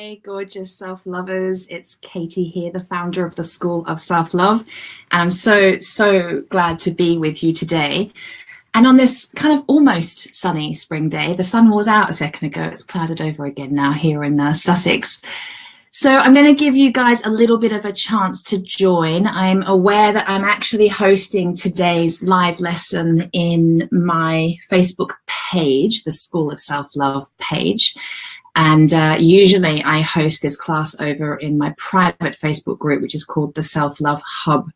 Hey, gorgeous self-lovers. It's Katie here, the founder of the School of Self-Love. And I'm so glad to be with you today. And on this kind of almost sunny spring day, the sun was out a second ago. It's clouded over again now here in Sussex. So I'm going to give you guys a little bit of a chance to join. I'm aware that I'm actually hosting today's live lesson in my Facebook page, the School of Self-Love page. And usually I host this class over in my private Facebook group, which is called the Self-Love Hub.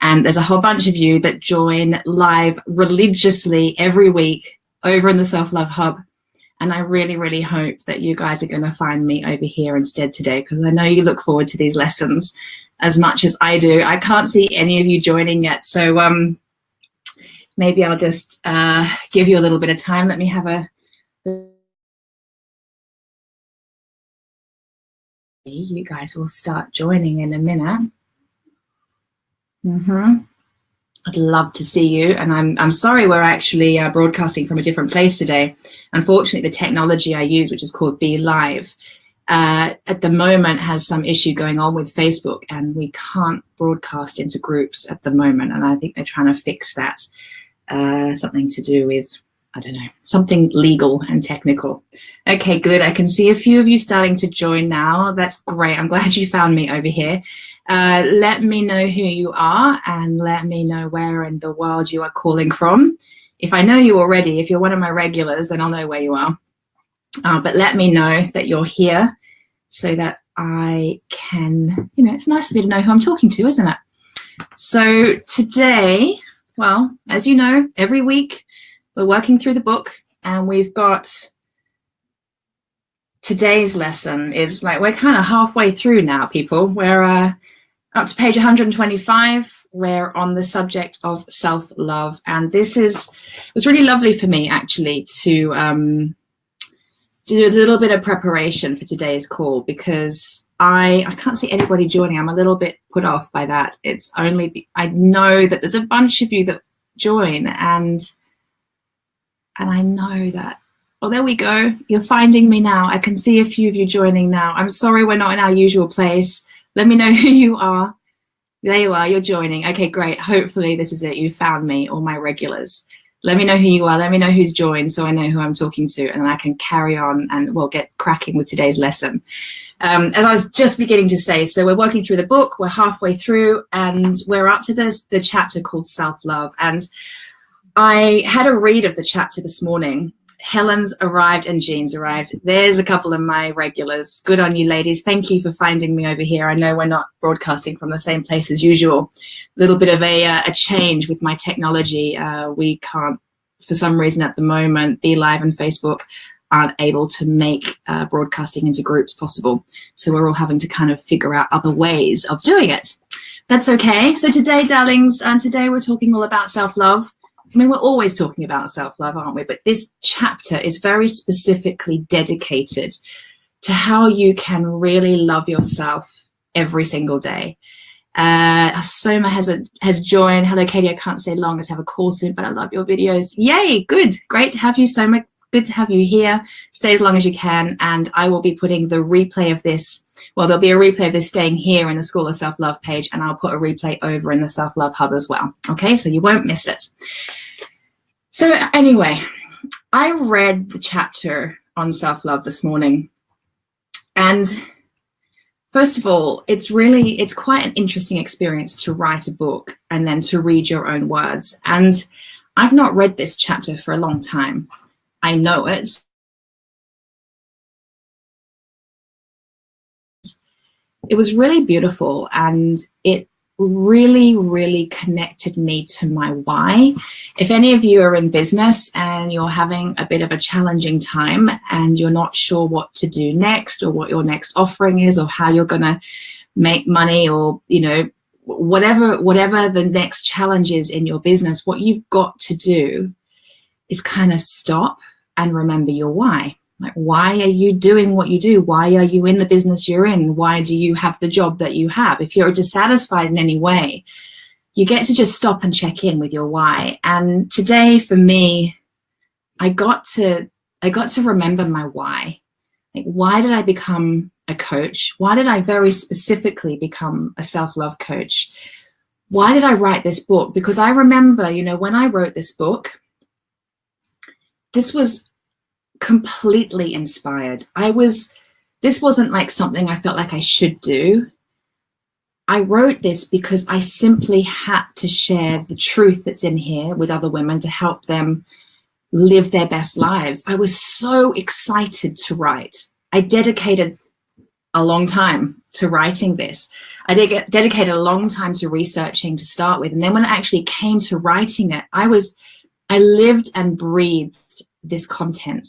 And there's a whole bunch of you that join live religiously every week over in the Self-Love Hub. And I really hope that you guys are going to find me over here instead today, because I know you look forward to these lessons as much as I do. I can't see any of you joining yet. So maybe I'll just give you a little bit of time. Let me have a... You guys will start joining in a minute. I'd love to see you, and I'm sorry we're actually broadcasting from a different place today. Unfortunately, the technology I use, which is called Be Live, at the moment has some issue going on with Facebook, and we can't broadcast into groups at the moment. And I think they're trying to fix that. Something to do with, I don't know, something legal and technical. Okay, good. I can see a few of you starting to join now. That's great. I'm glad you found me over here. Let me know who you are and let me know where in the world you are calling from. If I know you already, if you're one of my regulars, then I'll know where you are. But let me know that you're here so that I can, it's nice for me to know who I'm talking to, isn't it? So today, well, as you know, every week, we're working through the book, and we've got today's lesson is like, we're kind of halfway through now, people. We're up to page 125. We're on the subject of self-love. And it was really lovely for me actually to do a little bit of preparation for today's call, because I can't see anybody joining. I'm a little bit put off by that. It's only, I know that there's a bunch of you that join, and I know that, oh, there we go. You're finding me now. I can see a few of you joining now. I'm sorry we're not in our usual place. Let me know who you are. There you are. You're joining. Okay, great. Hopefully this is it. You found me, all my regulars. Let me know who you are. Let me know who's joined so I know who I'm talking to, and I can carry on and we'll get cracking with today's lesson. As I was just beginning to say, so we're working through the book. We're halfway through, and we're up to the chapter called Self-Love. And I had a read of the chapter this morning. Helen's arrived and Jean's arrived. There's a couple of my regulars. Good on you, ladies. Thank you for finding me over here. I know we're not broadcasting from the same place as usual. A little bit of a change with my technology. We can't, for some reason at the moment, Be Live and Facebook aren't able to make broadcasting into groups possible. So we're all having to kind of figure out other ways of doing it. That's okay. So today, darlings, and today we're talking all about self-love. I mean, we're always talking about self-love, aren't we? But this chapter is very specifically dedicated to how you can really love yourself every single day. Soma has joined. Hello, Katie. I can't stay long. Let's have a call soon, but I love your videos. Yay, good. Great to have you, Soma. Good to have you here. Stay as long as you can. And I will be putting the replay of this. Well, there'll be a replay of this staying here in the School of Self-Love page, and I'll put a replay over in the Self-Love Hub as well. Okay, so you won't miss it. So anyway, I read the chapter on self-love this morning. And first of all, it's quite an interesting experience to write a book and then to read your own words. And I've not read this chapter for a long time. I know it. It was really beautiful, and it really connected me to my why. If any of you are in business and you're having a bit of a challenging time and you're not sure what to do next, or what your next offering is, or how you're going to make money, or whatever the next challenge is in your business, what you've got to do is kind of stop and remember your why. Like, why are you doing what you do? Why are you in the business you're in? Why do you have the job that you have? If you're dissatisfied in any way, you get to just stop and check in with your why. And today for me, I got to remember my why. Like, why did I become a a coach? Why did I very specifically become a self-love coach? Why did I write this book? Because I remember, you know, when I wrote this book, this was completely inspired. This wasn't like something I felt like I should do. I wrote this because I simply had to share the truth that's in here with other women to help them live their best lives. I was so excited to write. I dedicated a long time to writing this. I dedicated a long time to researching to start with. And then when it actually came to writing it, I lived and breathed this content.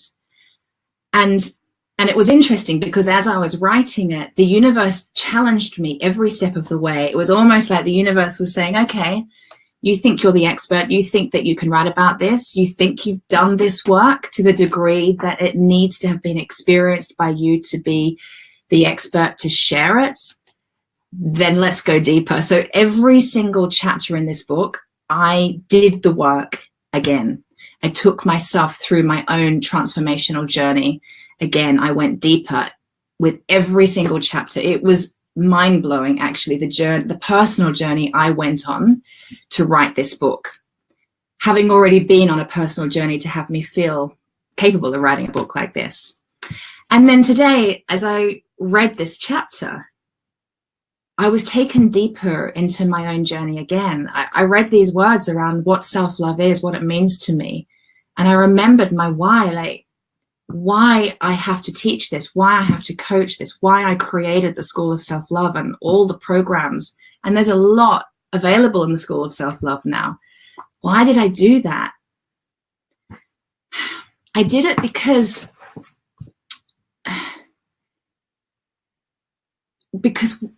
And it was interesting because as I was writing it, the universe challenged me every step of the way. It was almost like the universe was saying, okay, you think you're the expert. You think that you can write about this. You think you've done this work to the degree that it needs to have been experienced by you to be the expert to share it. Then let's go deeper. So every single chapter in this book, I did the work again. I took myself through my own transformational journey. Again, I went deeper with every single chapter. It was mind-blowing, actually, the personal journey I went on to write this book, having already been on a personal journey to have me feel capable of writing a book like this. And then today, as I read this chapter, I was taken deeper into my own journey again. I read these words around what self-love is, what it means to me. And I remembered my why, like why I have to teach this, why I have to coach this, why I created the School of Self-Love and all the programs. And there's a lot available in the School of Self-Love now. Why did I do that? I did it because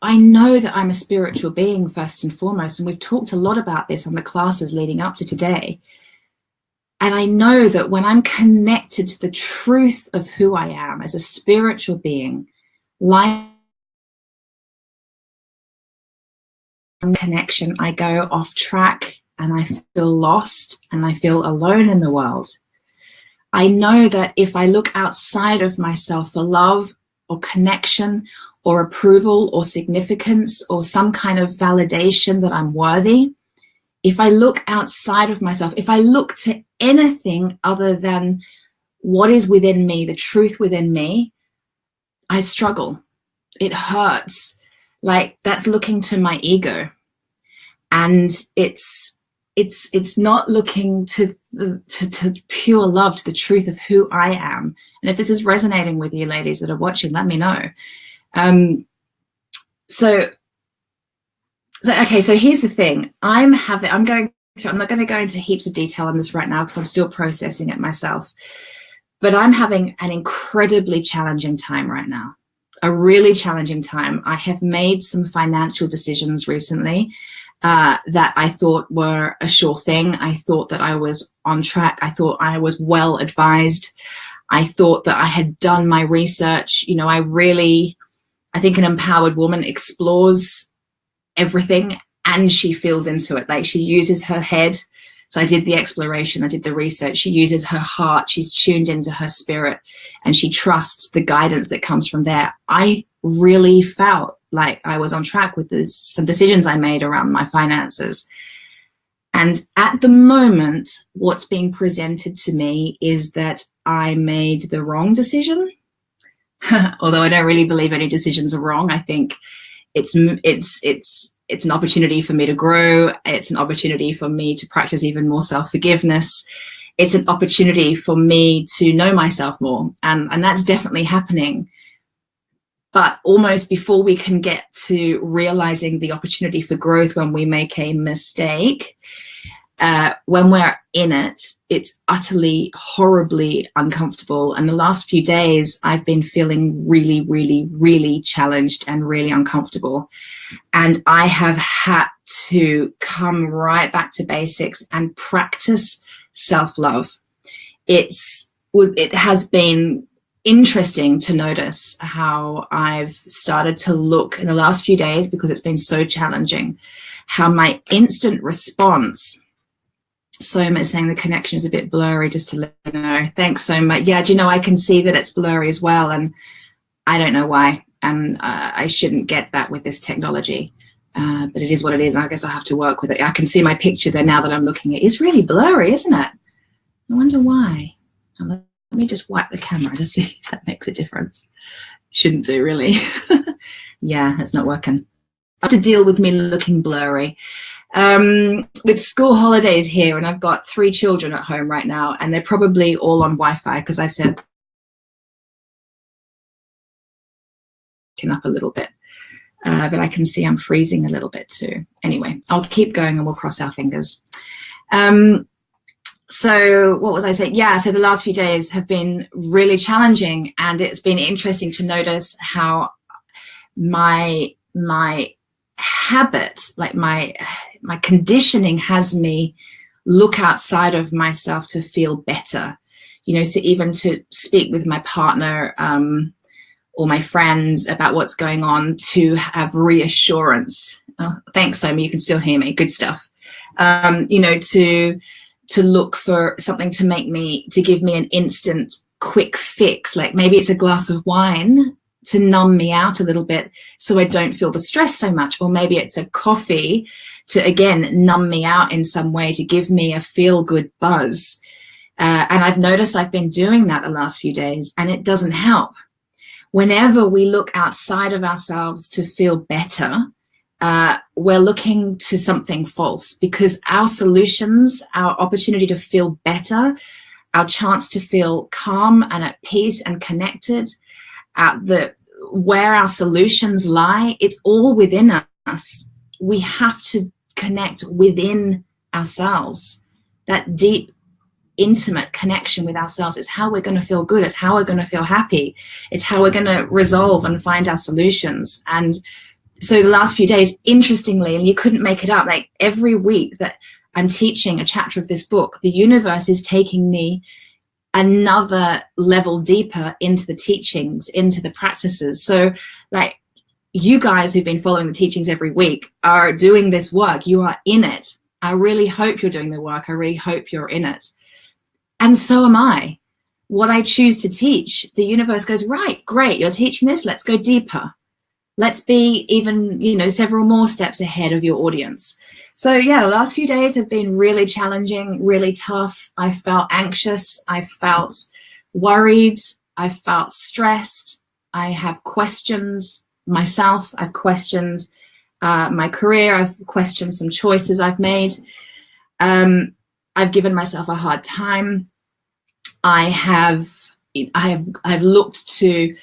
I know that I'm a spiritual being first and foremost. And we've talked a lot about this on the classes leading up to today. And I know that when I'm connected to the truth of who I am as a spiritual being, life connection, I go off track and I feel lost and I feel alone in the world. I know that if I look outside of myself for love or connection or approval or significance or some kind of validation that I'm worthy, if I look outside of myself, if I look to anything other than what is within me, the truth within me, I struggle. It hurts. Like that's looking to my ego. And it's not looking to pure love, to the truth of who I am. And if this is resonating with you ladies that are watching, let me know. So here's the thing. I'm not going to go into heaps of detail on this right now because I'm still processing it myself. But I'm having an incredibly challenging time right now. A really challenging time. I have made some financial decisions recently that I thought were a sure thing. I thought that I was on track. I thought I was well advised. I thought that I had done my research. You know, I think an empowered woman explores everything and she feels into it. Like she uses her head. So I did the exploration, I did the research. She uses her heart, she's tuned into her spirit, and she trusts the guidance that comes from there. I really felt like I was on track with some decisions I made around my finances. And at the moment, what's being presented to me is that I made the wrong decision. Although I don't really believe any decisions are wrong. I think it's an opportunity for me to grow. It's an opportunity for me to practice even more self-forgiveness. It's an opportunity for me to know myself more. And that's definitely happening. But almost before we can get to realizing the opportunity for growth when we make a mistake, when we're in it, it's utterly, horribly uncomfortable. And the last few days, I've been feeling really, really, really challenged and really uncomfortable. And I have had to come right back to basics and practice self-love. It has been interesting to notice how I've started to look in the last few days, because it's been so challenging, how my instant response. So much saying the connection is a bit blurry, just to let you know. Thanks so much. Yeah, do you know, I can see that it's blurry as well, and I don't know why. and I shouldn't get that with this technology. But it is what it is. I guess I have to work with it. I can see my picture there now that I'm looking at it. It's really blurry, isn't it? I wonder why. Let me just wipe the camera to see if that makes a difference. Shouldn't do, really. Yeah, it's not working. I have to deal with me looking blurry. With school holidays here, and I've got 3 children at home right now, and they're probably all on Wi-Fi because I've said up a little bit. But I can see I'm freezing a little bit too. Anyway, I'll keep going and we'll cross our fingers. So what was I saying? Yeah, so the last few days have been really challenging, and it's been interesting to notice how my habit, like my conditioning, has me look outside of myself to feel better. You know, so even to speak with my partner or my friends about what's going on, to have reassurance. Oh, thanks, Somi, you can still hear me. Good stuff. You know, to look for something to give me an instant quick fix, like maybe it's a glass of wine to numb me out a little bit so I don't feel the stress so much, or maybe it's a coffee to, again, numb me out in some way, to give me a feel-good buzz. And I've noticed I've been doing that the last few days, and it doesn't help. Whenever we look outside of ourselves to feel better, we're looking to something false, because our solutions, our opportunity to feel better, our chance to feel calm and at peace and connected, where our solutions lie, it's all within us. We have to connect within ourselves. That deep, intimate connection with ourselves is how we're going to feel good. It's how we're going to feel happy. It's how we're going to resolve and find our solutions. And so the last few days, interestingly, and you couldn't make it up, like every week that I'm teaching a chapter of this book, the universe is taking me another level deeper into the teachings, into the practices. So like you guys who've been following the teachings every week are doing this work. You are in it. I really hope you're doing the work. I really hope you're in it. And so am I. What I choose to teach, the universe goes, right, great, you're teaching this, let's go deeper. Let's be even, you know, several more steps ahead of your audience. So yeah, the last few days have been really challenging, really tough. I felt anxious. I felt worried. I felt stressed. I have questioned myself. I've questioned my career. I've questioned some choices I've made. I've given myself a hard time. I've looked to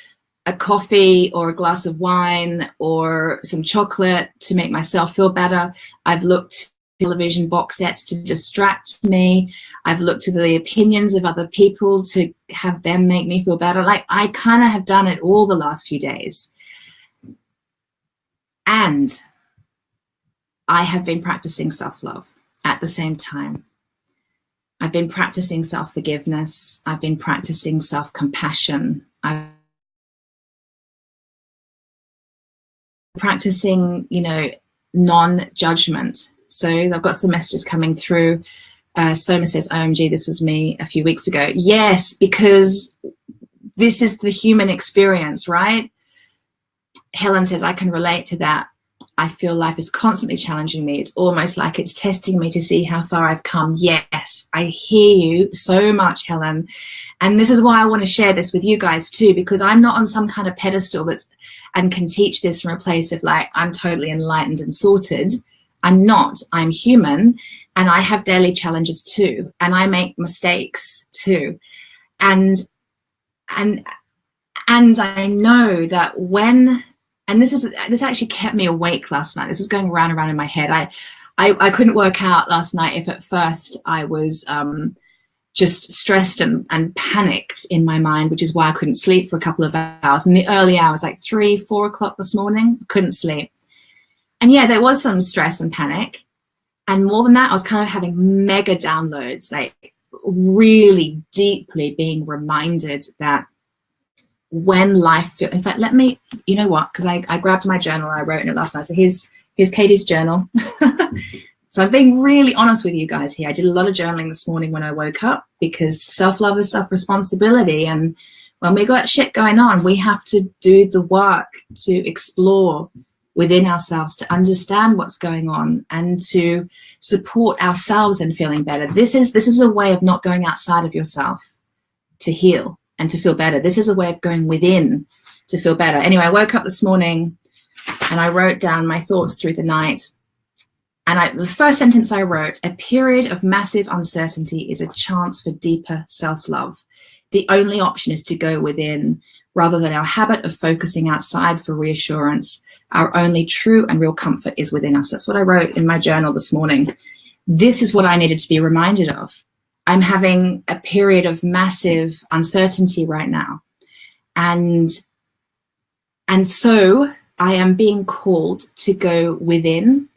a coffee or a glass of wine or some chocolate to make myself feel better. I've looked at television box sets to distract me. I've looked to the opinions of other people to have them make me feel better. Like I kind of have done it all the last few days. And I have been practicing self-love at the same time. I've been practicing self-forgiveness. I've been practicing self-compassion. I've practicing, you know, non-judgment. So I've got some messages coming through. Soma says, OMG, this was me a few weeks ago. Yes, because this is the human experience, right? Helen says, I can relate to that. I feel life is constantly challenging me. It's almost like it's testing me to see how far I've come. Yes, I hear you so much, Helen. And this is why I want to share this with you guys too, because I'm not on some kind of pedestal and can teach this from a place of like, I'm totally enlightened and sorted. I'm not. I'm human, and I have daily challenges too. And I make mistakes too. And I know that and this actually kept me awake last night. This was going round and round in my head. I couldn't work out last night if at first I was just stressed and panicked in my mind, which is why I couldn't sleep for a couple of hours. In the early hours, like 3, 4 o'clock this morning, couldn't sleep. And yeah, there was some stress and panic. And more than that, I was kind of having mega downloads, like really deeply being reminded that when life feels, in fact, you know what, because I grabbed my journal, I wrote in it last night. So here's Katie's journal. So I'm being really honest with you guys here. I did a lot of journaling this morning when I woke up, because self-love is self-responsibility. And When we got shit going on, we have to do the work to explore within ourselves, to understand what's going on and to support ourselves in feeling better. This is a way of not going outside of yourself to heal and to feel better. This is a way of going within to feel better. Anyway, I woke up this morning and I wrote down my thoughts through the night. And the first sentence I wrote, a period of massive uncertainty is a chance for deeper self-love. The only option is to go within rather than our habit of focusing outside for reassurance. Our only true and real comfort is within us. That's what I wrote in my journal this morning. This is what I needed to be reminded of. I'm having a period of massive uncertainty right now. And so I am being called to go within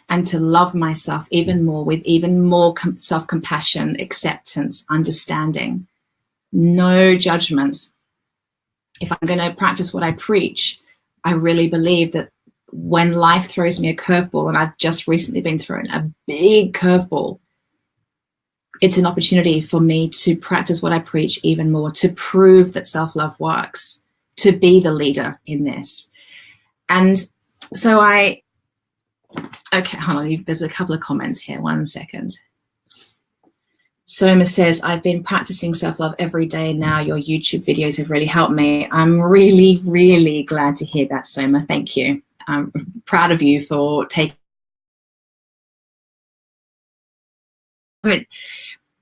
and to love myself even more with even more self-compassion, acceptance, understanding, no judgment. If I'm going to practice what I preach, I really believe that when life throws me a curveball, and I've just recently been thrown a big curveball, it's an opportunity for me to practice what I preach even more, to prove that self-love works, to be the leader in this. And so okay, hold on, there's a couple of comments here, 1 second. Soma says, I've been practicing self-love every day now. Your YouTube videos have really helped me. I'm really, really glad to hear that, Soma. Thank you. I'm proud of you for taking it.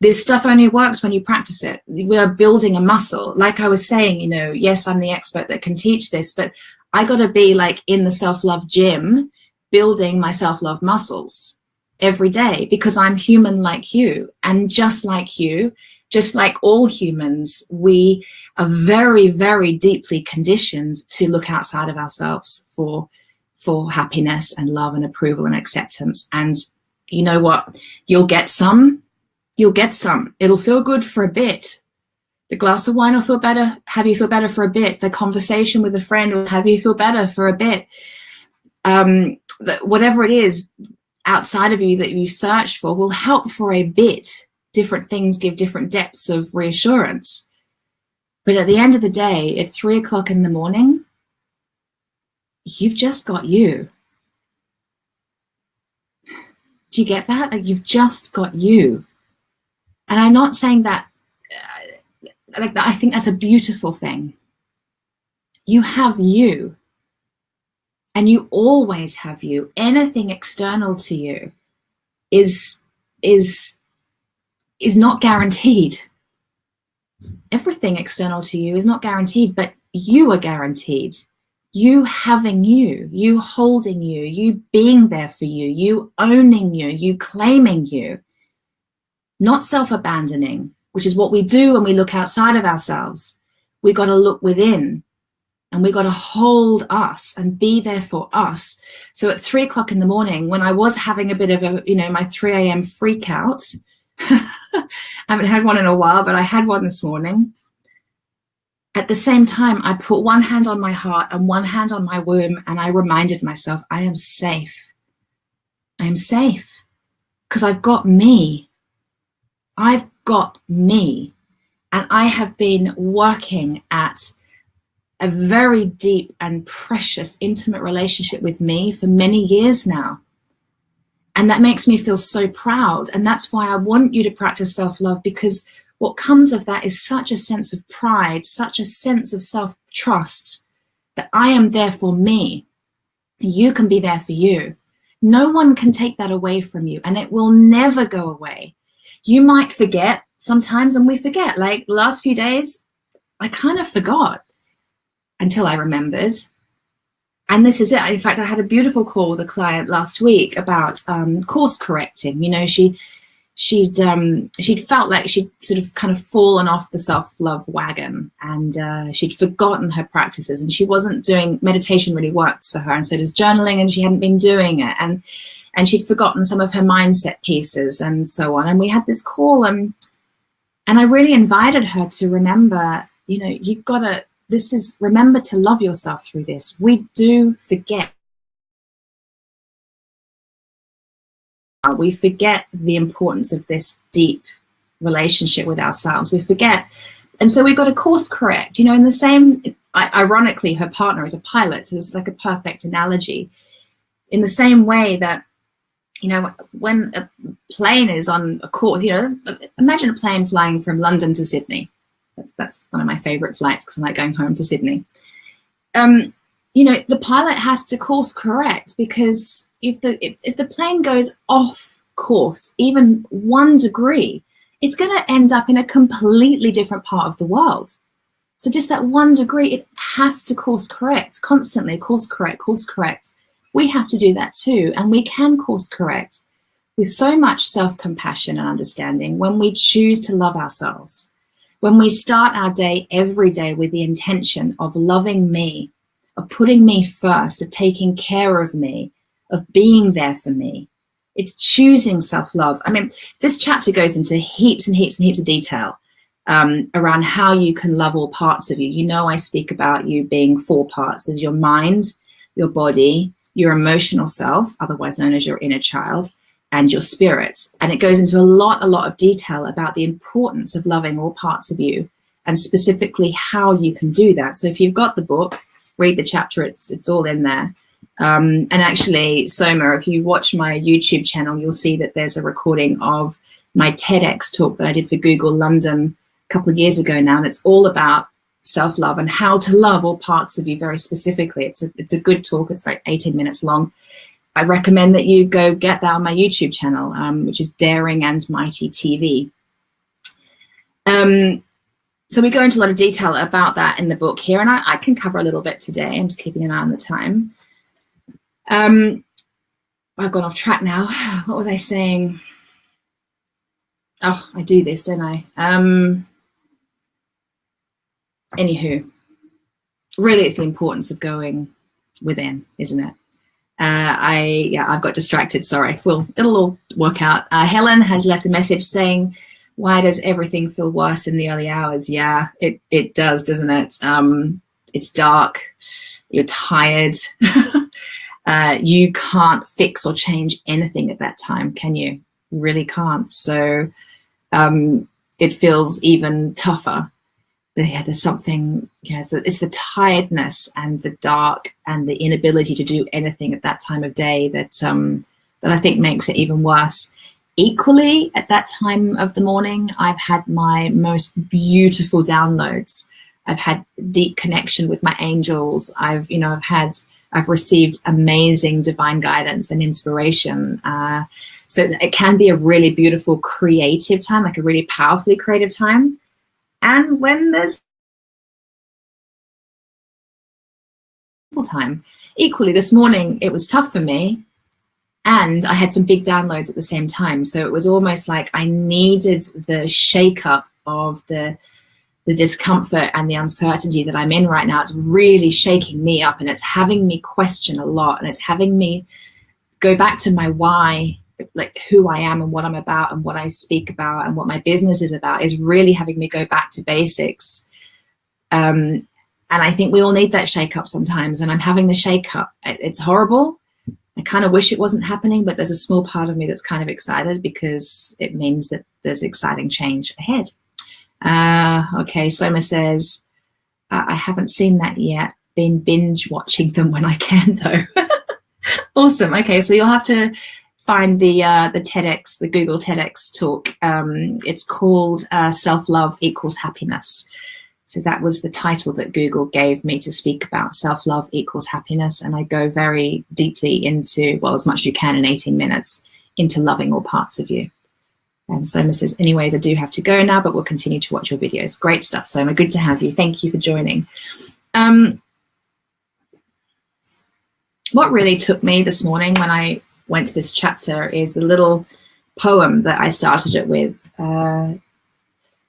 This stuff only works when you practice it. We are building a muscle. Like I was saying, yes, I'm the expert that can teach this, but I got to be like in the self-love gym, building my self-love muscles every day, because I'm human like you, and just like you, just like all humans, we are very, very deeply conditioned to look outside of ourselves for happiness and love and approval and acceptance. And you know what? You'll get some. It'll feel good for a bit. The glass of wine will feel better, have you feel better for a bit. The conversation with a friend will have you feel better for a bit. Whatever it is outside of you that you search for will help for a bit. Different things give different depths of reassurance. But at the end of the day, at 3 o'clock in the morning, you've just got you. Do you get that? Like, you've just got you. And I'm not saying that, I think that's a beautiful thing. You have you. And you always have you. Anything external to you is not guaranteed. Everything external to you is not guaranteed, but you are guaranteed. You having you holding you being there for you owning you claiming you. Not self-abandoning, which is what we do when we look outside of ourselves. We got to look within. And we got to hold us and be there for us. So at 3 o'clock in the morning, when I was having a bit of a, my 3 a.m. freak out, I haven't had one in a while, but I had one this morning. At the same time, I put one hand on my heart and one hand on my womb, and I reminded myself, I am safe. I am safe because I've got me. I've got me. And I have been working at a very deep and precious, intimate relationship with me for many years now. And that makes me feel so proud. And that's why I want you to practice self-love, because what comes of that is such a sense of pride, such a sense of self-trust that I am there for me. You can be there for you. No one can take that away from you, and it will never go away. You might forget sometimes, and we forget. Like the last few days, I kind of forgot until I remembered. And this is it. In fact, I had a beautiful call with a client last week about course correcting. She'd felt like she'd sort of kind of fallen off the self-love wagon, and she'd forgotten her practices, and she wasn't doing meditation really works for her, and so does journaling, and she hadn't been doing it, and she'd forgotten some of her mindset pieces and so on. And we had this call, and I really invited her to remember, you've got to, remember to love yourself through this. We do forget. We forget the importance of this deep relationship with ourselves. We forget And so we've got to course correct, you know, in the same, ironically, her partner is a pilot, so it's like a perfect analogy. In the same way that, you know, when a plane is on a course, you know, imagine a plane flying from London to Sydney. That's one of my favorite flights because I like going home to Sydney. You know, the pilot has to course correct, because if the plane goes off course even 1 degree, it's going to end up in a completely different part of the world. So just that 1 degree, it has to course correct constantly, course correct, course correct. We have to do that too, and we can course correct with so much self-compassion and understanding when we choose to love ourselves. When we start our day every day with the intention of loving me, of putting me first, of taking care of me, of being there for me. It's choosing self-love. I mean, this chapter goes into heaps and heaps and heaps of detail around how you can love all parts of you. You know, I speak about you being 4 parts of your mind, your body, your emotional self, otherwise known as your inner child, and your spirit. And it goes into a lot of detail about the importance of loving all parts of you, and specifically how you can do that. So if you've got the book, read the chapter, it's all in there. And actually, Soma, if you watch my YouTube channel, you'll see that there's a recording of my TEDx talk that I did for Google London a couple of years ago now, and it's all about self-love and how to love all parts of you very specifically. It's a good talk. It's like 18 minutes long. I recommend that you go get that on my YouTube channel, which is Daring and Mighty TV. So we go into a lot of detail about that in the book here, and I can cover a little bit today. I'm just keeping an eye on the time. I've gone off track now. What was I saying? Oh, I do this, don't I? Anywho, really it's the importance of going within, isn't it? I've got distracted, sorry. Well, it'll all work out. Helen has left a message saying, why does everything feel worse in the early hours? Yeah, it does, doesn't it? It's dark, you're tired. You can't fix or change anything at that time, can you? You really can't. So it feels even tougher. There's something, you know, it's the tiredness and the dark and the inability to do anything at that time of day that I think makes it even worse. Equally, at that time of the morning, I've had my most beautiful downloads. I've had deep connection with my angels. I've received amazing divine guidance and inspiration. So it can be a really beautiful creative time, like a really powerfully creative time. And when there's full time, equally this morning, it was tough for me. And I had some big downloads at the same time. So it was almost like I needed the shake up of the discomfort and the uncertainty that I'm in right now. It's really shaking me up, and it's having me question a lot, and it's having me go back to my why, like who I am and what I'm about and what I speak about and what my business is about, is really having me go back to basics. And I think we all need that shake up sometimes, and I'm having the shake up. It's horrible. I kind of wish it wasn't happening, but there's a small part of me that's kind of excited because it means that there's exciting change ahead. Okay, Soma says, I haven't seen that yet. Been binge watching them when I can, though. Awesome. Okay, so you'll have to find the TEDx, the Google TEDx talk. It's called Self-Love Equals Happiness. So that was the title that Google gave me to speak about, self-love equals happiness. And I go very deeply into, well, as much as you can in 18 minutes, into loving all parts of you. And Soma says, anyways, I do have to go now, but we'll continue to watch your videos. Great stuff, Soma. Good to have you. Thank you for joining. What really took me this morning when I went to this chapter is the little poem that I started it with.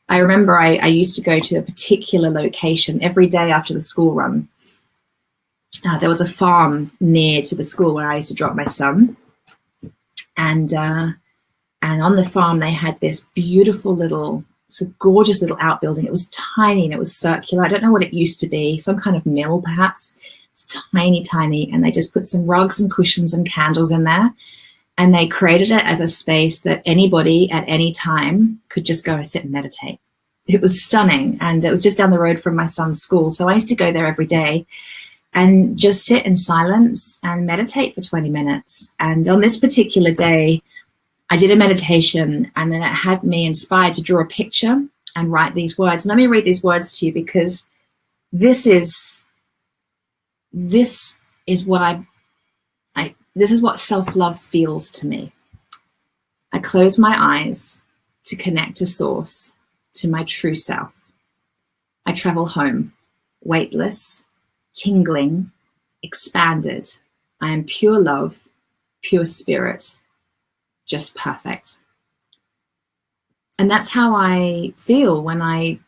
I remember I used to go to a particular location every day after the school run. There was a farm near to the school where I used to drop my son. And on the farm, they had this beautiful little, it's a gorgeous little outbuilding. It was tiny and it was circular. I don't know what it used to be, some kind of mill perhaps. It's tiny, tiny. And they just put some rugs and cushions and candles in there. And they created it as a space that anybody at any time could just go and sit and meditate. It was stunning, and it was just down the road from my son's school. So I used to go there every day and just sit in silence and meditate for 20 minutes. And on this particular day, I did a meditation, and then it had me inspired to draw a picture and write these words. And let me read these words to you, because this is what this is what self-love feels to me. I close my eyes to connect to source, to my true self. I travel home, weightless, tingling, expanded. I am pure love, pure spirit, just perfect. And that's how I feel when I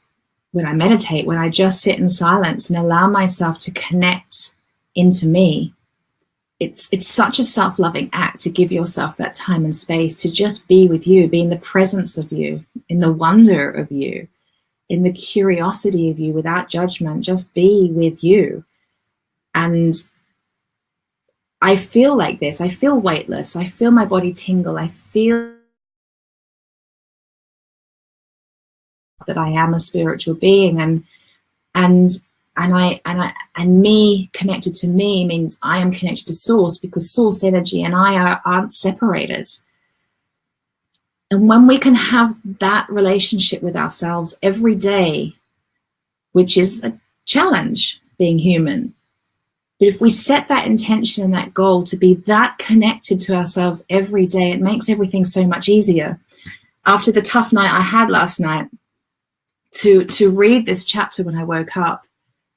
meditate, when I just sit in silence and allow myself to connect into me. It's such a self-loving act to give yourself that time and space to just be with you, be in the presence of you, in the wonder of you, in the curiosity of you, without judgment. Just be with you. And I feel like this. I feel weightless. I feel my body tingle. I feel that I am a spiritual being, and me connected to me means I am connected to source, because source energy and I aren't separated. And when we can have that relationship with ourselves every day, which is a challenge being human, but if we set that intention and that goal to be that connected to ourselves every day, it makes everything so much easier. After the tough night I had last night, to read this chapter when I woke up,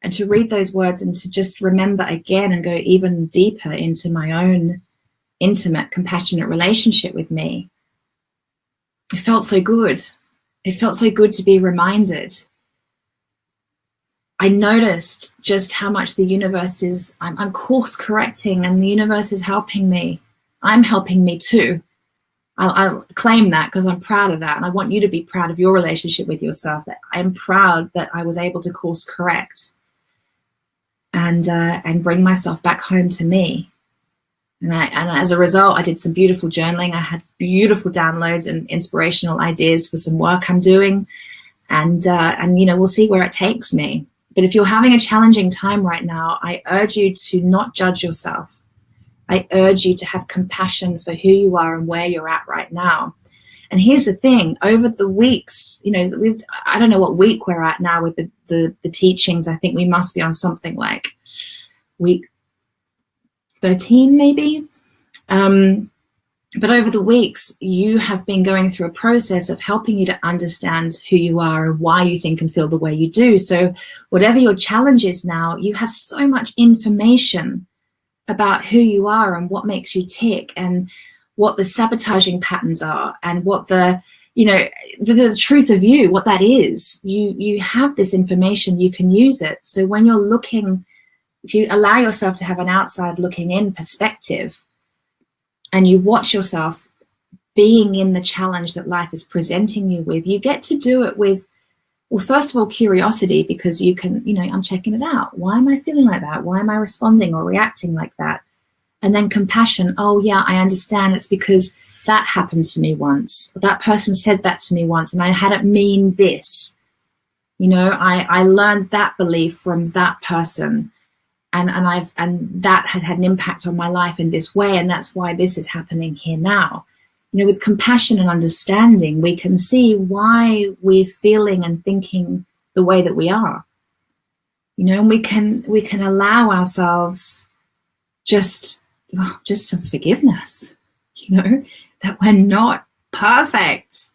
and to read those words and to just remember again and go even deeper into my own intimate, compassionate relationship with me, it felt so good. It felt so good to be reminded. I noticed just how much the universe is, I'm course correcting, and the universe is helping me. I'm helping me too. I'll claim that, because I'm proud of that. And I want you to be proud of your relationship with yourself, that I'm proud that I was able to course correct and bring myself back home to me. And as a result, I did some beautiful journaling. I had beautiful downloads and inspirational ideas for some work I'm doing. And we'll see where it takes me. But if you're having a challenging time right now, I urge you to not judge yourself. I urge you to have compassion for who you are and where you're at right now. And here's the thing, over the weeks, I don't know what week we're at now with the teachings. I think we must be on something like week 13 maybe. But over the weeks, you have been going through a process of helping you to understand who you are and why you think and feel the way you do. So whatever your challenge is now, you have so much information about who you are and what makes you tick, and what the sabotaging patterns are, and what the truth of you, what that is. You have this information, you can use it. So when you're looking, if you allow yourself to have an outside looking in perspective, and you watch yourself being in the challenge that life is presenting you with, you get to do it with, well, first of all, curiosity, because you can, I'm checking it out. Why am I feeling like that? Why am I responding or reacting like that? And then compassion. Oh, yeah, I understand. It's because that happened to me once. That person said that to me once, and I had it mean this. I learned that belief from that person. And that has had an impact on my life in this way, and that's why this is happening here now. With compassion and understanding, we can see why we're feeling and thinking the way that we are. And we can allow ourselves just some forgiveness. That we're not perfect.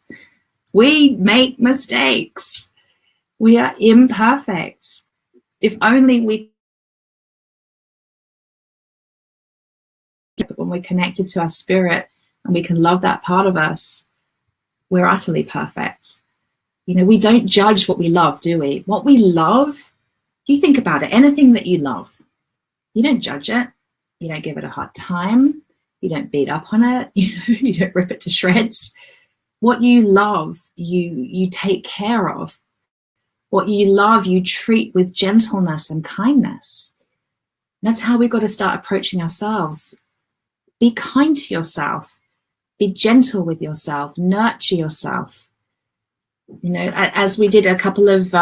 We make mistakes. We are imperfect. If only when we're connected to our spirit and we can love that part of us, we're utterly perfect. We don't judge what we love, do we? What we love, you think about it, anything that you love, you don't judge it. You don't give it a hard time. You don't beat up on it. You don't rip it to shreds. What you love, you take care of. What you love, you treat with gentleness and kindness. That's how we've got to start approaching ourselves. Be kind to yourself. Be gentle with yourself. Nurture yourself. You know, as we did a couple of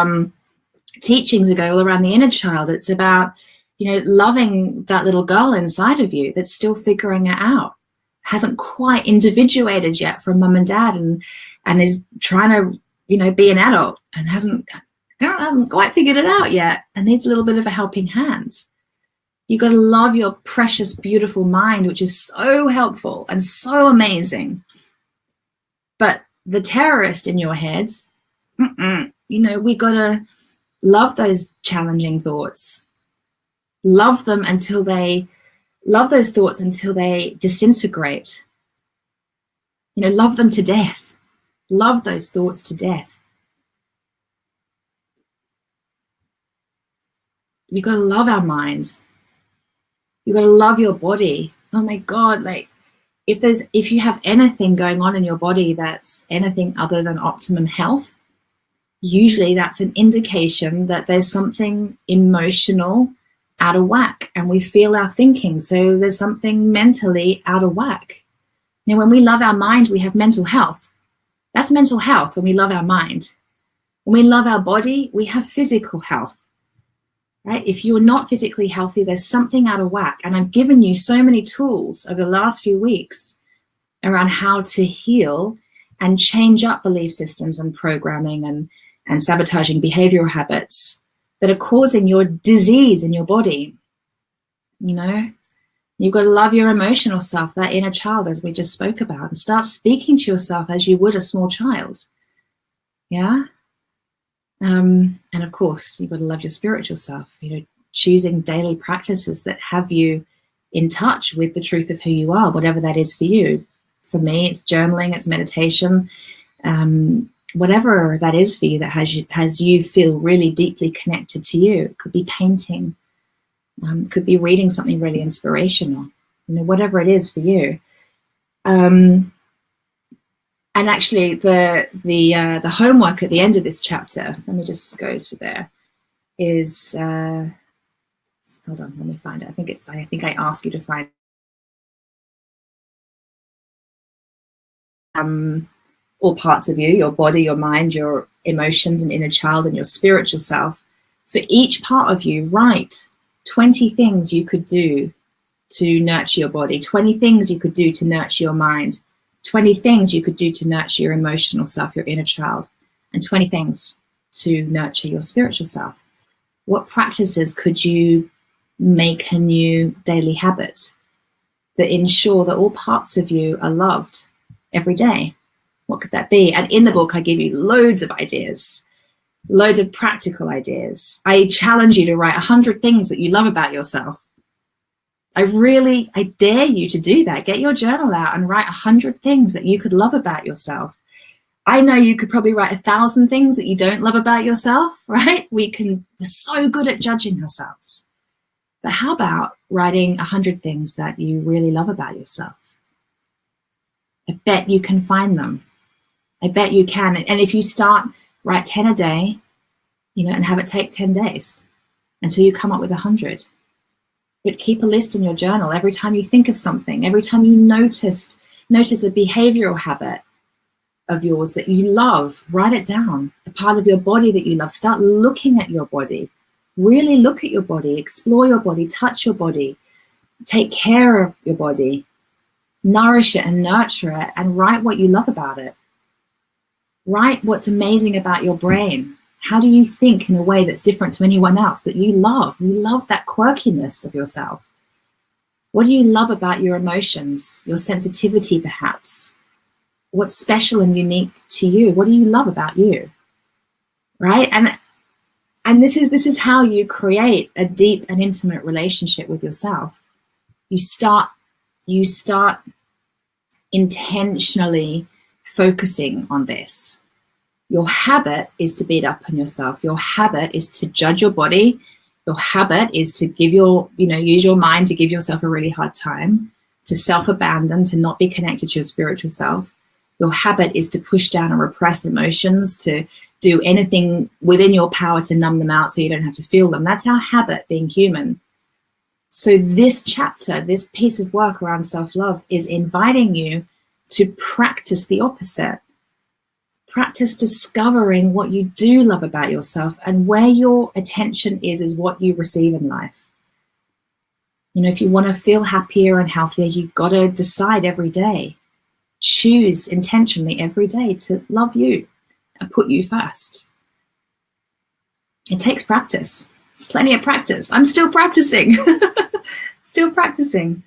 teachings ago all around the inner child, it's about, you know, loving that little girl inside of you that's still figuring it out, hasn't quite individuated yet from mum and dad, and is trying to, you know, be an adult and hasn't quite figured it out yet and needs a little bit of a helping hand. You've got to love your precious, beautiful mind, which is so helpful and so amazing. But the terrorist in your head, you know, we got to love those challenging thoughts. Love them until love those thoughts until they disintegrate. You know, love them to death. Love those thoughts to death. You've got to love our minds. You've got to love your body. Oh my God, like if you have anything going on in your body that's anything other than optimum health, usually that's an indication that there's something emotional out of whack, and we feel our thinking. So there's something mentally out of whack. You know, when we love our mind, we have mental health. That's mental health when we love our mind. When we love our body, we have physical health. Right? If you are not physically healthy, there's something out of whack. And I've given you so many tools over the last few weeks around how to heal and change up belief systems and programming and sabotaging behavioral habits that are causing your disease in your body. You know, you've got to love your emotional self, that inner child, as we just spoke about, and start speaking to yourself as you would a small child. Yeah. And of course, you've got to love your spiritual self, you know, choosing daily practices that have you in touch with the truth of who you are, whatever that is for you. For me, it's journaling, it's meditation, whatever that is for you that has you feel really deeply connected to you. It could be painting, could be reading something really inspirational, you know, whatever it is for you. And actually, the homework at the end of this chapter, let me just go to there, is hold on, let me find it. I think I ask you to find all parts of you, your body, your mind, your emotions and inner child, and your spiritual self. For each part of you, write 20 things you could do to nurture your body, 20 things you could do to nurture your mind, 20 things you could do to nurture your emotional self, your inner child, and 20 things to nurture your spiritual self. What practices could you make a new daily habit that ensure that all parts of you are loved every day? What could that be? And in the book, I give you loads of ideas, loads of practical ideas. I challenge you to write 100 things that you love about yourself. I dare you to do that. Get your journal out and write 100 things that you could love about yourself. I know you could probably write 1,000 things that you don't love about yourself, right? We're so good at judging ourselves. But how about writing 100 things that you really love about yourself? I bet you can find them. I bet you can. And if you write 10 a day, you know, and have it take 10 days until you come up with 100. But keep a list in your journal every time you think of something, every time you notice a behavioral habit of yours that you love, write it down. A part of your body that you love. Start looking at your body. Really look at your body, explore your body, touch your body, take care of your body, nourish it and nurture it, and write what you love about it. Write what's amazing about your brain. How do you think in a way that's different to anyone else that you love? You love that quirkiness of yourself. What do you love about your emotions, your sensitivity perhaps? What's special and unique to you? What do you love about you? Right? And this is how you create a deep and intimate relationship with yourself. You start intentionally focusing on this. Your habit is to beat up on yourself. Your habit is to judge your body. Your habit is to use your mind to give yourself a really hard time, to self-abandon, to not be connected to your spiritual self. Your habit is to push down and repress emotions, to do anything within your power to numb them out so you don't have to feel them. That's our habit, being human. So this chapter, this piece of work around self-love is inviting you to practice the opposite. Practice discovering what you do love about yourself, and where your attention is what you receive in life. You know, if you want to feel happier and healthier, you've got to decide every day. Choose intentionally every day to love you and put you first. It takes practice, plenty of practice. I'm still practicing, still practicing.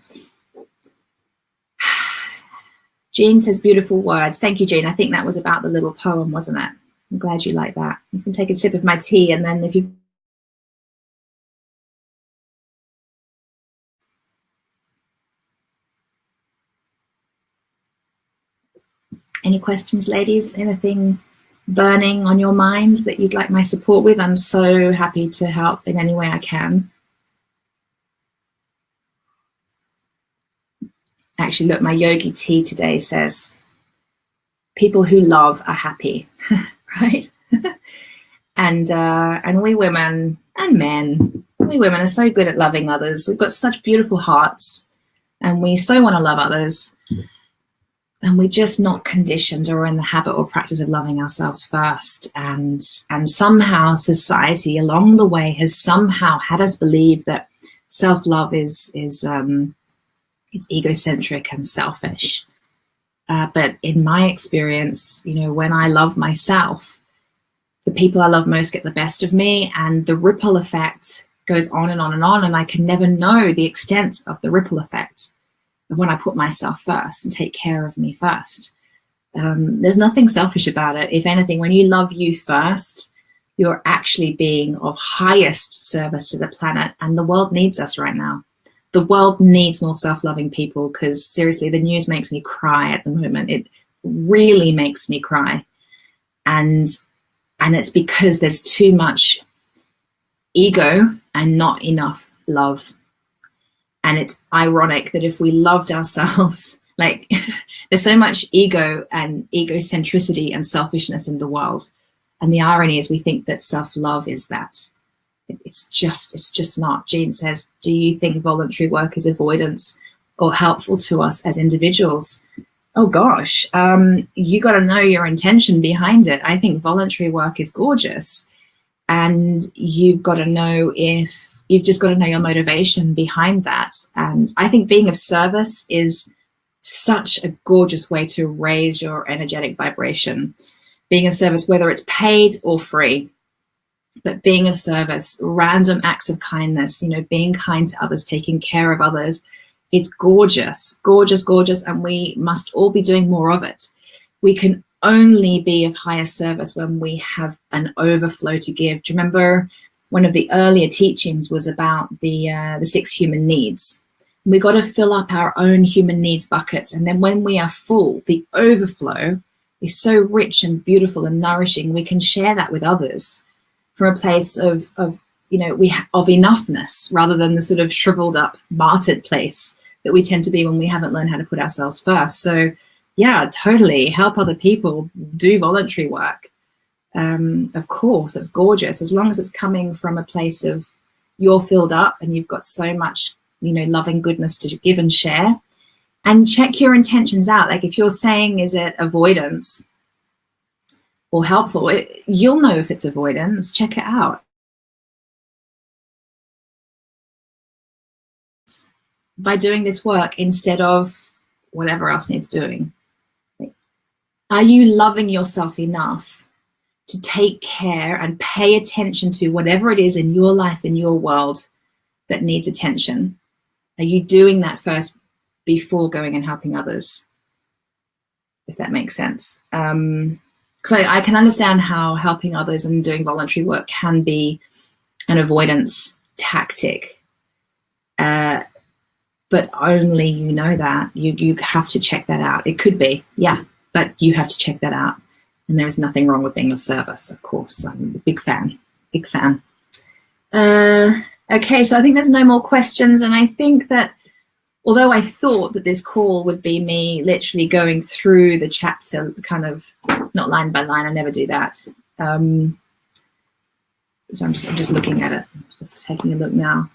Jean says beautiful words. Thank you, Jean. I think that was about the little poem, wasn't it? I'm glad you like that. I'm just going to take a sip of my tea, and then if you... Any questions, ladies? Anything burning on your mind that you'd like my support with? I'm so happy to help in any way I can. Actually, look, my yogi tea today says, people who love are happy, right? And we women and men, we women are so good at loving others. We've got such beautiful hearts, and we so want to love others. And we're just not conditioned or in the habit or practice of loving ourselves first. And somehow society along the way has somehow had us believe that self-love is it's egocentric and selfish. But in my experience, you know, when I love myself, the people I love most get the best of me, and the ripple effect goes on and on and on. And I can never know the extent of the ripple effect of when I put myself first and take care of me first. There's nothing selfish about it. If anything, when you love you first, you're actually being of highest service to the planet, and the world needs us right now. The world needs more self-loving people, because seriously, the news makes me cry at the moment. It really makes me cry. And it's because there's too much ego and not enough love. And it's ironic that if we loved ourselves, like there's so much ego and egocentricity and selfishness in the world. And the irony is we think that self-love is that. It's just not. Jean says, do you think voluntary work is avoidance or helpful to us as individuals? Oh gosh, you got to know your intention behind it. I think voluntary work is gorgeous, and you've got to know you've just got to know your motivation behind that. And I think being of service is such a gorgeous way to raise your energetic vibration. Being of service, whether it's paid or free, but being of service, random acts of kindness, you know, being kind to others, taking care of others, it's gorgeous, gorgeous, gorgeous, and we must all be doing more of it. We can only be of higher service when we have an overflow to give. Do you remember one of the earlier teachings was about the 6 human needs? We got to fill up our own human needs buckets, and then when we are full, the overflow is so rich and beautiful and nourishing. We can share that with others from a place of you know, of enoughness, rather than the sort of shriveled up, martyred place that we tend to be when we haven't learned how to put ourselves first. So yeah, totally help other people, do voluntary work. Of course, it's gorgeous, as long as it's coming from a place of you're filled up and you've got so much, you know, loving goodness to give and share. And check your intentions out. Like if you're saying, is it avoidance or helpful, you'll know if it's avoidance. Check it out. By doing this work instead of whatever else needs doing. Are you loving yourself enough to take care and pay attention to whatever it is in your life, in your world, that needs attention? Are you doing that first before going and helping others? If that makes sense. Because I can understand how helping others and doing voluntary work can be an avoidance tactic. But only you know that. You have to check that out. It could be, yeah, but you have to check that out. And there's nothing wrong with being of service, of course. I'm a big fan, big fan. Okay, so I think there's no more questions. And I think that although I thought that this call would be me literally going through the chapter, kind of not line by line, I never do that. So I'm just looking at it, just taking a look now.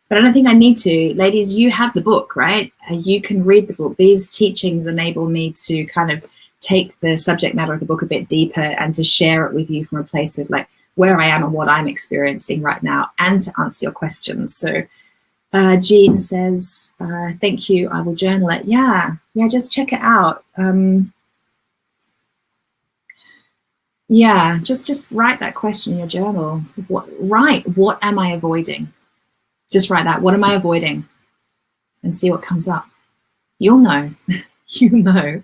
But I don't think I need to. Ladies, you have the book, right? You can read the book. These teachings enable me to kind of take the subject matter of the book a bit deeper and to share it with you from a place of like where I am and what I'm experiencing right now, and to answer your questions. So Jean says, thank you, I will journal it. Yeah, just check it out. Yeah, just write that question in your journal. What am I avoiding? Just write that. What am I avoiding? And see what comes up. You'll know. You know.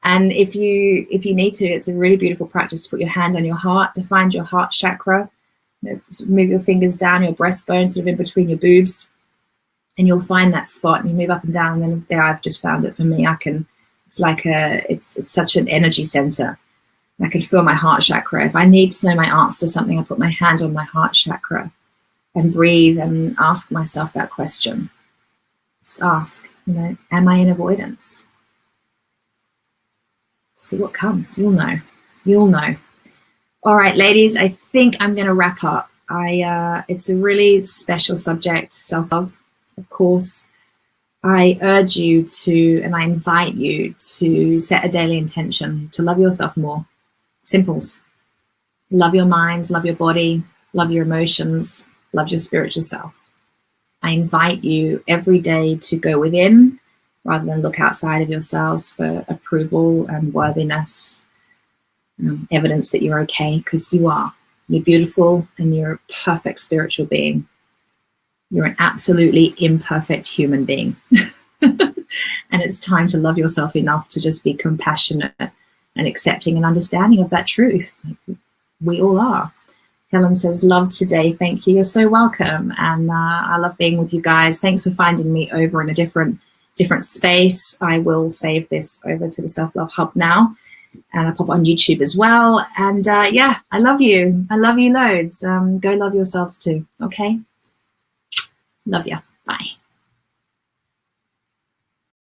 And if you need to, it's a really beautiful practice to put your hand on your heart, to find your heart chakra. Move your fingers down your breastbone, sort of in between your boobs, and you'll find that spot. And you move up and down. And then there, I've just found it for me. It's like it's such an energy center. I can feel my heart chakra. If I need to know my answer to something, I put my hand on my heart chakra and breathe and ask myself that question. Just ask, am I in avoidance? See what comes. You'll know. You'll know. All right, ladies, I think I'm going to wrap up. It's a really special subject, self-love, of course. I urge you to, and I invite you to set a daily intention to love yourself more. Simples. Love your mind, love your body, love your emotions, love your spiritual self. I invite you every day to go within rather than look outside of yourselves for approval and worthiness, evidence that you're okay, because you are. You're beautiful and you're a perfect spiritual being. You're an absolutely imperfect human being. And it's time to love yourself enough to just be compassionate and accepting and understanding of that truth. We all are. Helen says, love today. Thank you. You're so welcome. And I love being with you guys. Thanks for finding me over in a different space. I will save this over to the Self-Love Hub now. And I'll pop on YouTube as well. And yeah, I love you. I love you loads. Go love yourselves too. Okay? Love you. Bye.